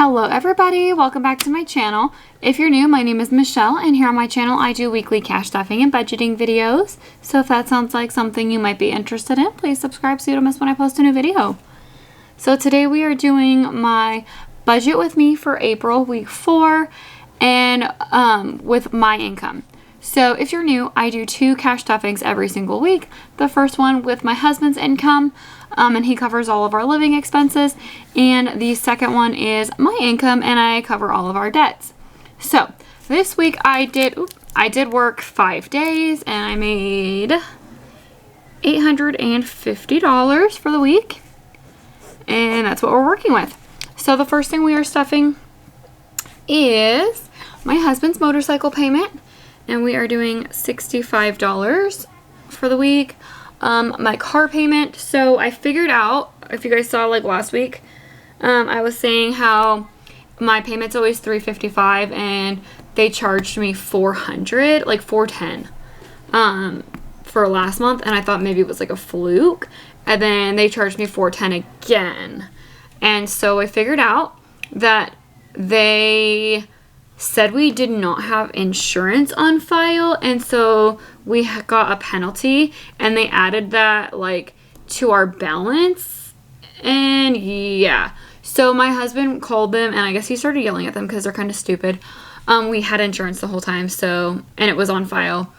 Hello everybody, welcome back to my channel. If you're new, my name is Michelle, and here on my channel I do weekly cash stuffing and budgeting videos. So if that sounds like something you might be interested in, please subscribe so you don't miss when I post a new video. So today we are doing my budget with me for April week 4 and with my income. So if you're new, I do 2 cash stuffings every single week. The first one with my husband's income, and he covers all of our living expenses. And the second one is my income, and I cover all of our debts. So this week I did work 5 days, and I made $850 for the week. And that's what we're working with. So the first thing we are stuffing is my husband's motorcycle payment. And we are doing $65 for the week. My car payment. So I figured out, if you guys saw like last week, I was saying how my payment's always $355 and they charged me $400, like $410, for last month. And I thought maybe it was like a fluke. And then they charged me $410 again. And so I figured out that they said we did not have insurance on file, and so we got a penalty, and they added that like to our balance. And yeah, so my husband called them, and I guess he started yelling at them because they're kind of stupid. We had insurance the whole time, so, and it was on file.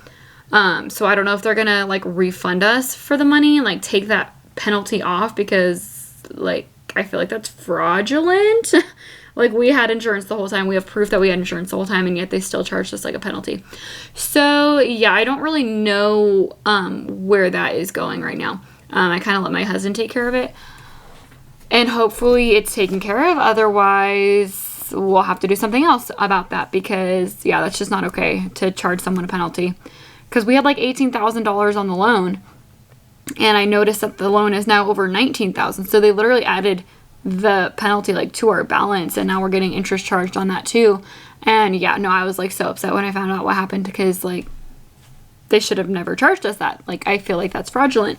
So I don't know if they're gonna like refund us for the money and like take that penalty off, because like I feel like that's fraudulent. Like, we had insurance the whole time. We have proof that we had insurance the whole time, and yet they still charged us, like, a penalty. So, yeah, I don't really know where that is going right now. I kind of let my husband take care of it. And hopefully it's taken care of. Otherwise, we'll have to do something else about that because, yeah, that's just not okay to charge someone a penalty. Because we had, like, $18,000 on the loan. And I noticed that the loan is now over $19,000. So they literally added the penalty like to our balance, and now we're getting interest charged on that too. And yeah, no, I was like so upset when I found out what happened, because like they should have never charged us that. Like, I feel like that's fraudulent.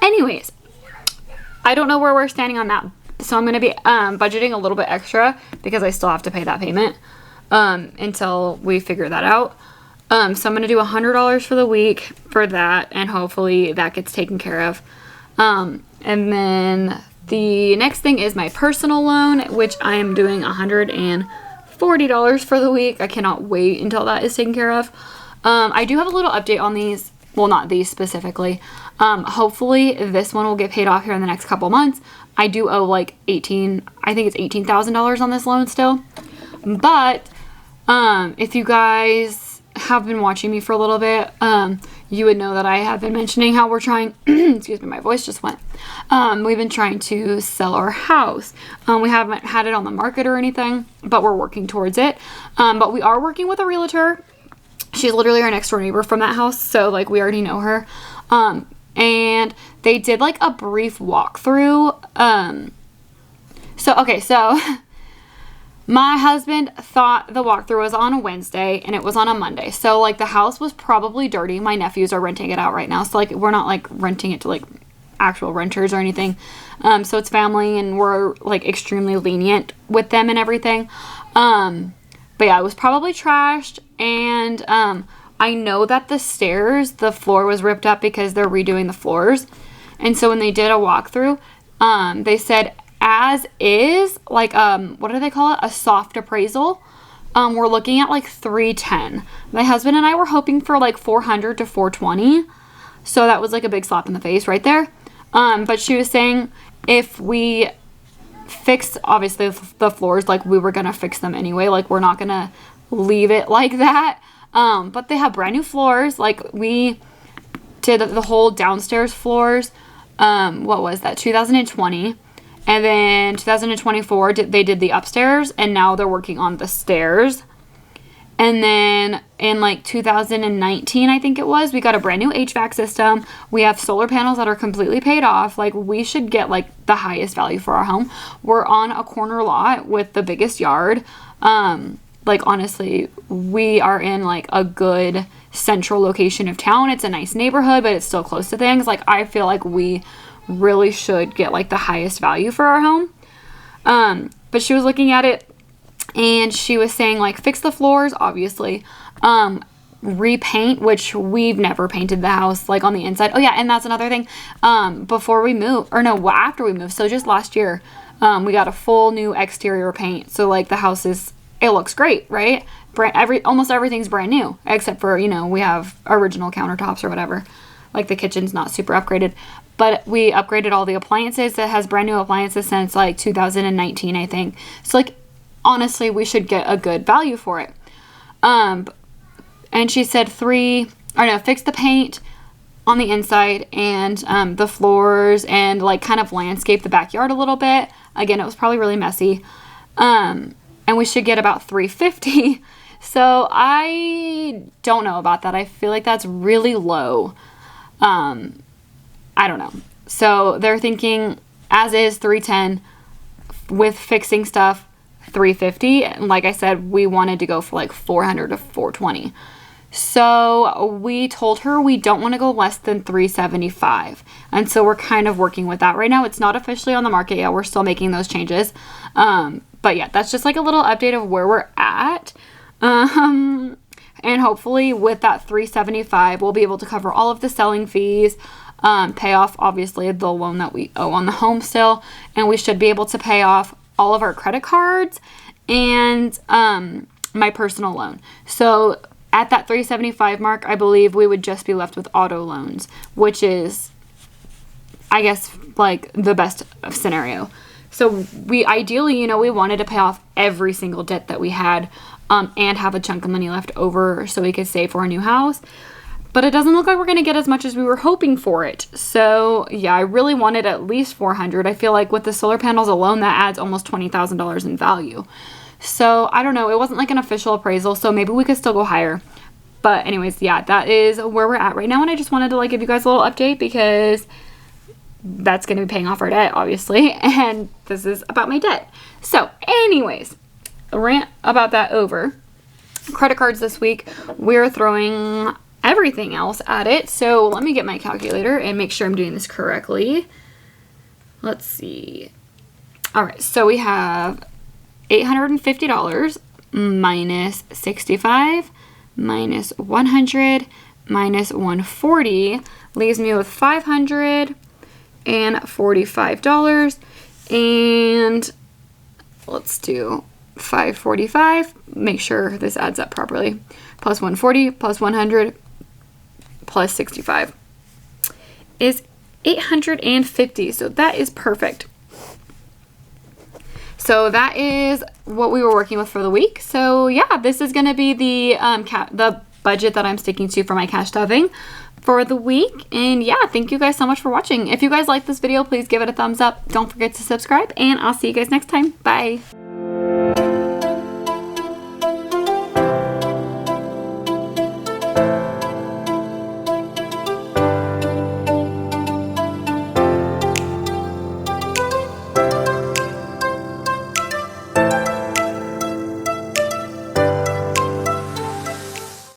Anyways, I don't know where we're standing on that, so I'm gonna be budgeting a little bit extra because I still have to pay that payment until we figure that out. So I'm gonna do $100 for the week for that, and hopefully that gets taken care of. And then the next thing is my personal loan, which I am doing $140 for the week. I cannot wait until that is taken care of. I do have a little update on these. Well, not these specifically. Hopefully this one will get paid off here in the next couple months. I do owe like I think it's $18,000 on this loan still. But if you guys have been watching me for a little bit, you would know that I have been mentioning how we're trying, excuse me, my voice just went. We've been trying to sell our house. We haven't had it on the market or anything, but we're working towards it. But we are working with a realtor. She's literally our next door neighbor from that house, so like we already know her. And they did like a brief walkthrough. So my husband thought the walkthrough was on a Wednesday and it was on a Monday. So like the house was probably dirty. My nephews are renting it out right now. So like we're not like renting it to like actual renters or anything. So it's family, and we're like extremely lenient with them and everything. But yeah, it was probably trashed. And I know that the floor was ripped up because they're redoing the floors. And so when they did a walkthrough, they said, as is, like, what do they call it? A soft appraisal. We're looking at like $310. My husband and I were hoping for like $400 to $420. So that was like a big slap in the face right there. But she was saying if we fix, obviously, the floors, like we were going to fix them anyway. Like, we're not going to leave it like that. But they have brand new floors. Like, we did the whole downstairs floors. What was that? 2020. And then 2024, they did the upstairs, and now they're working on the stairs. And then in like 2019, I think it was, we got a brand new HVAC system. We have solar panels that are completely paid off. Like, we should get like the highest value for our home. We're on a corner lot with the biggest yard. Like, honestly, we are in like a good central location of town. It's a nice neighborhood, but it's still close to things. Like, I feel like we really should get like the highest value for our home. But she was looking at it And she was saying like fix the floors, obviously. Repaint, which we've never painted the house like on the inside. Oh yeah, and that's another thing. Before we move, or no, after we moved, so just last year, we got a full new exterior paint. So like the house it looks great, right? Almost everything's brand new, except for, you know, we have original countertops or whatever. Like the kitchen's not super upgraded, but we upgraded all the appliances. It has brand new appliances since like 2019, I think. So like, honestly, we should get a good value for it. And she said fix the paint on the inside and the floors and like kind of landscape the backyard a little bit. Again, it was probably really messy. And we should get about $350. So I don't know about that. I feel like that's really low. I don't know. So they're thinking as is $310 with fixing stuff $350. And like I said, we wanted to go for like $400 to $420. So we told her we don't want to go less than $375. And so we're kind of working with that right now. It's not officially on the market yet. We're still making those changes. But yeah, that's just like a little update of where we're at. And hopefully with that $375, we'll be able to cover all of the selling fees, pay off obviously the loan that we owe on the home still, and we should be able to pay off all of our credit cards and my personal loan. So at that $375 mark, I believe we would just be left with auto loans, which is, I guess, like the best scenario. So we ideally, you know, we wanted to pay off every single debt that we had, and have a chunk of money left over so we could save for a new house. But it doesn't look like we're going to get as much as we were hoping for it. So yeah, I really wanted at least $400. I feel like with the solar panels alone, that adds almost $20,000 in value. So I don't know. It wasn't like an official appraisal, so maybe we could still go higher. But anyways, yeah, that is where we're at right now. And I just wanted to like give you guys a little update because that's going to be paying off our debt, obviously. And this is about my debt. So anyways, rant about that over. Credit cards this week, we're throwing everything else at it. So let me get my calculator and make sure I'm doing this correctly. Let's see. All right, so we have $850 minus 65 minus 100 minus 140 leaves me with $545. And let's do 545. Make sure this adds up properly. Plus 140 plus 100 plus 65 is 850. So that is perfect. So that is what we were working with for the week. So yeah, this is going to be the budget that I'm sticking to for my cash stuffing for the week. And yeah, thank you guys so much for watching. If you guys like this video, please give it a thumbs up. Don't forget to subscribe, and I'll see you guys next time. Bye.